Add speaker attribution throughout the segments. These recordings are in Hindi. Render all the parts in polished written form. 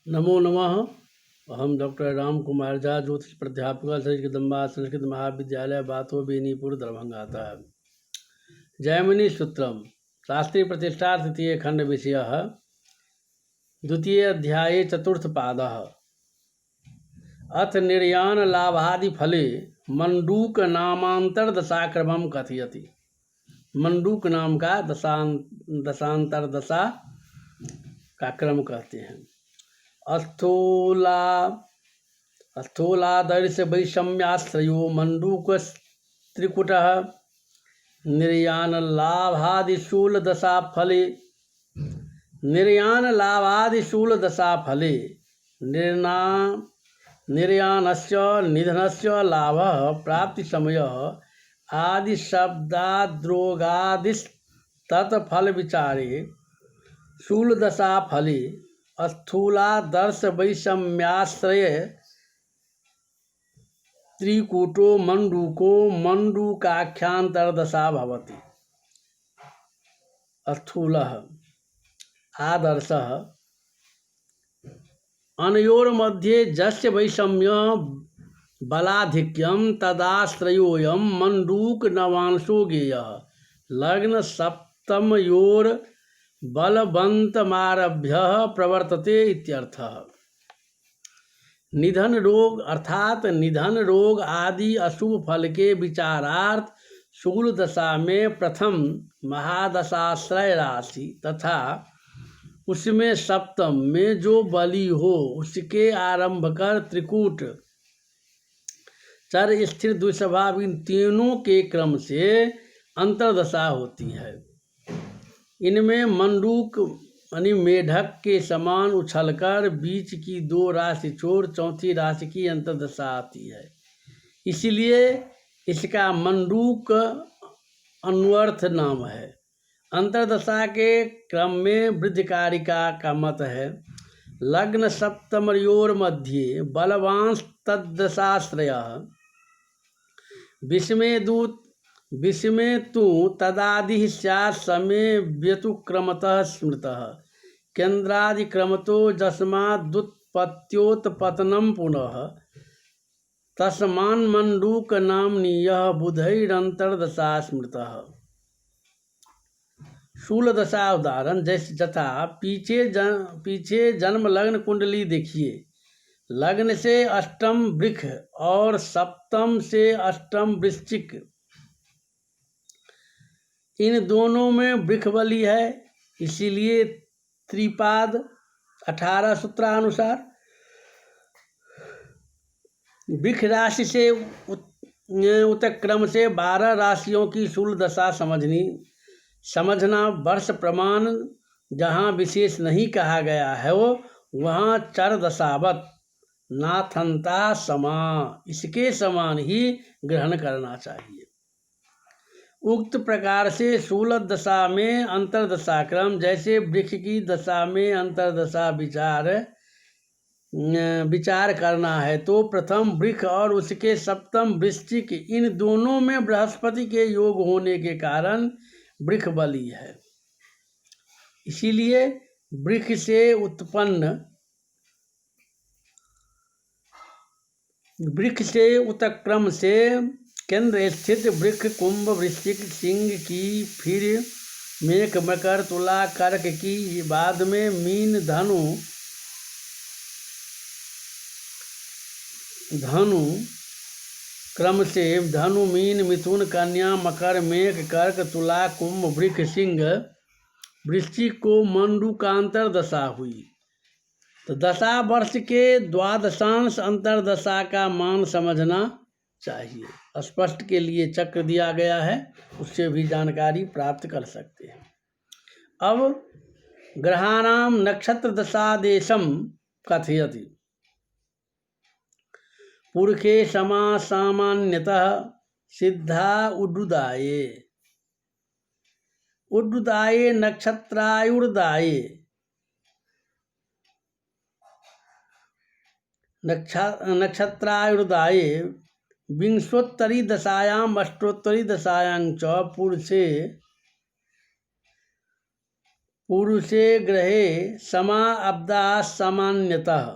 Speaker 1: नमो नमः। अहम डॉक्टर राम कुमार झा, ज्योतिष प्राध्यापक, संस्कृत संस्कृत महाविद्यालय बातो बेनीपुर दरभंगा। जैमिनी सूत्रम शास्त्री प्रतिष्ठा तृतीय खंड विषय द्वितीय अध्याये चतुर्थ पाद। अथ निर्याण लाभादि फले मंडूक नामांतर दशाक्रमम कथयति। मंडूक नाम का दशांतर दशा का क्रम कहते हैं। स्थूलादर्श वैषम्याश्रयो मंडूक त्रिकुटः निर्याण लाभादिशूल दशा फले निर्याणस्य निधनस्य लाभः प्राप्ति समयः आदि शब्दाद्रोगादिस्तत्फल विचारे शूल दशा फले स्थूलादर्श वैषम्याश्रय त्रिकूटो मंडूको मंडूकाख्यांतरदशा भवति। स्थूलः आदर्शः अनयोर्मध्ये यस्य वैषम्य बलाधिक्यं तदाश्रयोऽयं मंडूक नवांशो गेयः। लग्न सप्तमयोर बलवंतमारभ्य प्रवर्तते इत्यर्थः। निधन रोग अर्थात निधन रोग आदि अशुभ फल के विचारार्थ शूल दशा में प्रथम महादशाश्रय राशि तथा उसमें सप्तम में जो बली हो उसके आरंभ कर त्रिकूट चर स्थिर द्विस्वभाव इन तीनों के क्रम से अंतर्दशा होती है। इनमें मंडूक यानी मेढक के समान उछलकर बीच की दो राशि छोड़ चौथी राशि की अंतर्दशा आती है, इसलिए इसका मंडूक अन्वर्थ नाम है। अंतर्दशा के क्रम में वृद्धिकारिका का मत है। लग्न सप्तमयोर मध्ये बलवांश तद्दशाश्रय विषमे तु तदादि स्यात् समय व्यतुक्रमतः स्मृतः केन्द्रादिक्रमतो जस्मादुत्पत्त्योत्पतनं पुनः तस्मान्मण्डूक नाम्नीयः बुधैरन्तर्दशा स्मृतः। शूल दशा उदाहरण जैसे यथा पीछे जन्म लग्न कुंडली देखिए। लग्न से अष्टम वृष और सप्तम से अष्टम वृश्चिक, इन दोनों में वृष बली है, इसीलिए त्रिपाद 18 सूत्रानुसार वृष राशि से उत्क्रम से 12 राशियों की शूल दशा समझना। वर्ष प्रमाण जहाँ विशेष नहीं कहा गया है वहाँ चर दशावत नाथंता समा इसके समान ही ग्रहण करना चाहिए। उक्त प्रकार से शूल दशा में अंतर्दशा क्रम जैसे वृक्ष की दशा में अंतर्दशा विचार करना है तो प्रथम वृक्ष और उसके सप्तम वृश्चिक, इन दोनों में बृहस्पति के योग होने के कारण वृक्ष बली है, इसीलिए वृक्ष से उत्क्रम से केंद्र स्थित वृक्ष कुंभ वृश्चिक सिंह की, फिर मेष मकर तुला कर्क की, बाद में मीन धनु क्रम से धनु मीन मिथुन कन्या मकर मेघ कर्क तुला कुंभ वृक्ष सिंह वृश्चिक को मंडूकांतर दशा हुई। तो दशा वर्ष के द्वादशांश अंतर्दशा का मान समझना चाहिए। स्पष्ट के लिए चक्र दिया गया है, उससे भी जानकारी प्राप्त कर सकते हैं। अब ग्रहाणाम नक्षत्र दशादेशम कथयति। पुरखे सामान्यतः सिद्धा उड्डुदाये नक्षत्रायुर्दाये विंशोत्तरी दशायाम अष्टोत्तरी दशायां च पुरुषे पुरुषे ग्रहे समा अब्दा सामान्यतः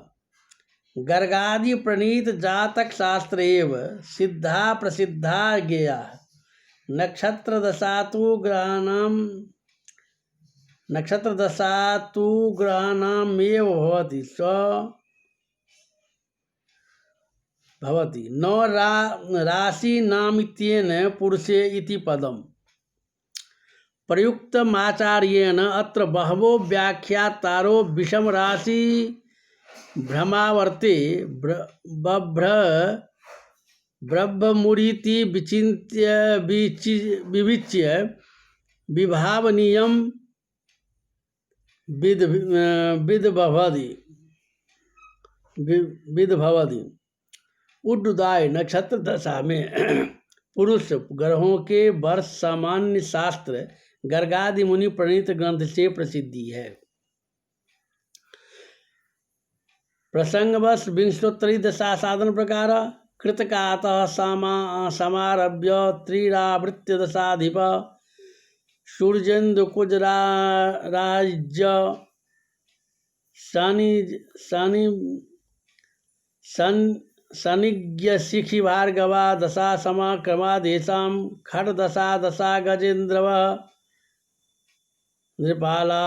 Speaker 1: गर्गादि प्रणीत जातक शास्त्र एव सिद्धा प्रसिद्धा ज्ञेया नक्षत्र दशातु ग्रहाणामेव भवति न राशि नामित्येन पुरुषे इति पदम् प्रयुक्तमाचार्येण अत्र बहवो व्याख्यातारो विषम राशि भ्रमावर्ते ब्रह्ममुरीति विविच्य विभावनीयं विदभवति उड्डुदाय नक्षत्र दशा में पुरुष ग्रहों के वर्ष सामान्य शास्त्र गर्गादि मुनि प्रणीत ग्रंथ से प्रसिद्धि है। प्रसंगवश विंशोत्तरी दशा साधन प्रकार कृतकातः समारभ्य त्रिरावृत्य दशाधिप सूर्येन्दु कुजराज्य शनिज्ञ शिखि भार्गवा दशा समाक्रमादेशां खट दशा दशा गजेन्द्रव नृपाला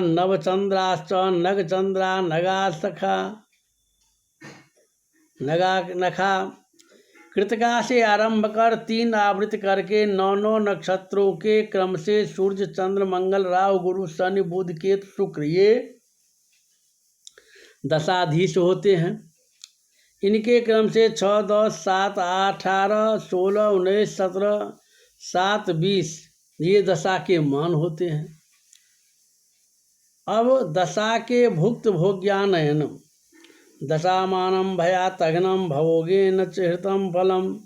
Speaker 1: नवचंद्राश्च नगचंद्रा नखा कृतिका से आरंभ कर 3 आवृत्ति करके 9 नक्षत्रों के क्रम से सूर्य चंद्र मंगल राहु गुरु शनि बुध केतु शुक्र ये दशाधीश होते हैं। इनके क्रम से 6 10 7 8 18 16 19 17 7 20 ये दशा के मान होते हैं। अब दशा के भुक्त भोग्यानयनम दशामानं भयातघ्नं भवोगेन च हृतं फलम्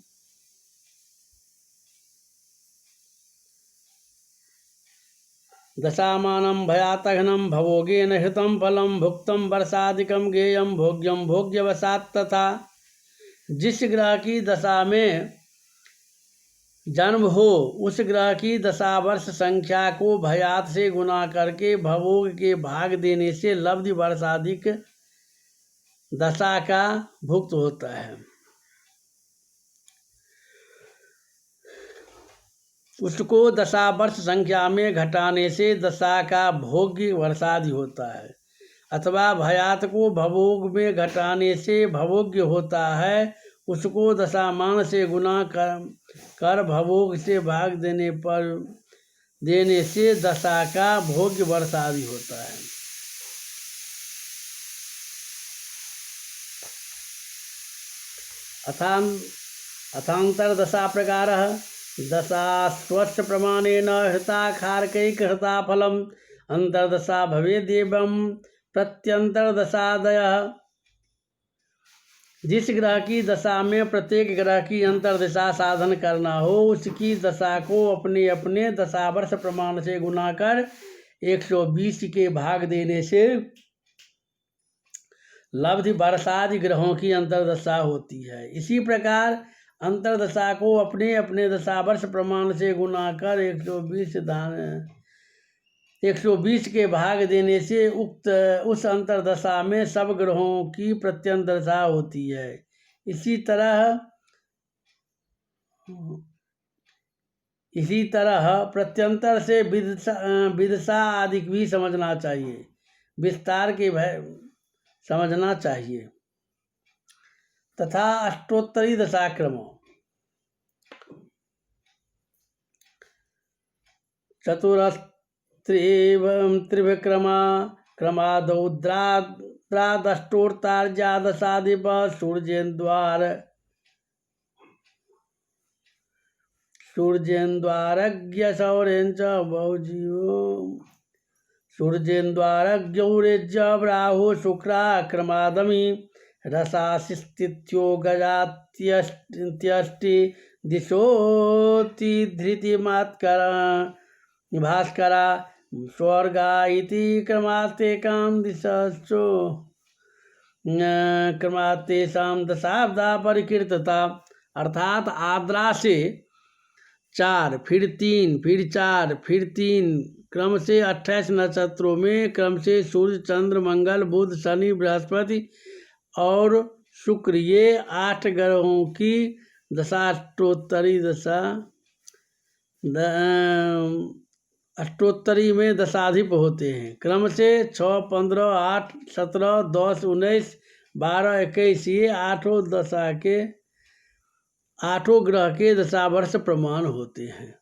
Speaker 1: दशामानं भयातघ्नं भवोगेन हृतं फलं भुक्तं वर्षादिकं गेयं भोग्यं भोग्यवशात् तथा जिस ग्रह की दशा में जन्म हो उस ग्रह की दशा वर्ष संख्या को भयात से गुना करके भवोग के भाग देने से लब्धि वर्षाधिक दशा का भुक्त होता है। उसको दशा वर्ष संख्या में घटाने से दशा का भोग्य वर्षादि होता है, अथवा भयात को भवोग में घटाने से भवोग्य होता है। उसको दशामान से गुना कर भवोग से भाग देने से दशा का भोग्य वर्षादि होता है। अथांतर दशा प्रकार दशा स्वच्छ प्रमाणेन हृताखारकैक हृता फलम अंतर्दशा भवेदेवं प्रत्यंतर दशादय। जिस ग्रह की दशा में प्रत्येक ग्रह की अंतर्दशा साधन करना हो उसकी दशा को अपने अपने दशा वर्ष प्रमाण से गुना कर 120 के भाग देने से लब्धि वर्षादि ग्रहों की अंतर्दशा होती है। इसी प्रकार अंतर्दशा को अपने अपने दशा वर्ष प्रमाण से गुना कर 120 के भाग देने से उस अंतर्दशा में सब ग्रहों की प्रत्यंतरदशा होती है। इसी तरह प्रत्यंतर से विदशा आदि भी समझना चाहिए, विस्तार के समझना चाहिए। तथा अष्टोत्तरी दशाक्रम त्रिविक्रमा क्रमादौ द्वादष्टोत्तरार्जादशाधिप सूर्येन्द्वारज्ञ सौरेन्द्र बहुजीवो सूर्येन्द्वारज्ञौरेज्य राहु शुक्रा क्रमादमी रसास्थित्यो गजात्यष्टि दिशोतिधृतिमात्कर भास्करा स्वर्गा इति क्रमास्तेकां दिशश्चो क्रमास्तेषां दशाब्दा परिकीर्तता। अर्थात आद्रा से 4, फिर 3, फिर 4, फिर 3, क्रम से 28 नक्षत्रों में, क्रम से सूर्य, चंद्र, मंगल, बुध, शनि, बृहस्पति और शुक्र, ये 8 ग्रहों की दशाष्टोत्तरी दशा अष्टोत्तरी में दशाधिप होते हैं। क्रम से 6, 15, 8, 17, 10, 19, 12, 21, ये 8 ग्रह के दशावर्ष प्रमाण होते हैं।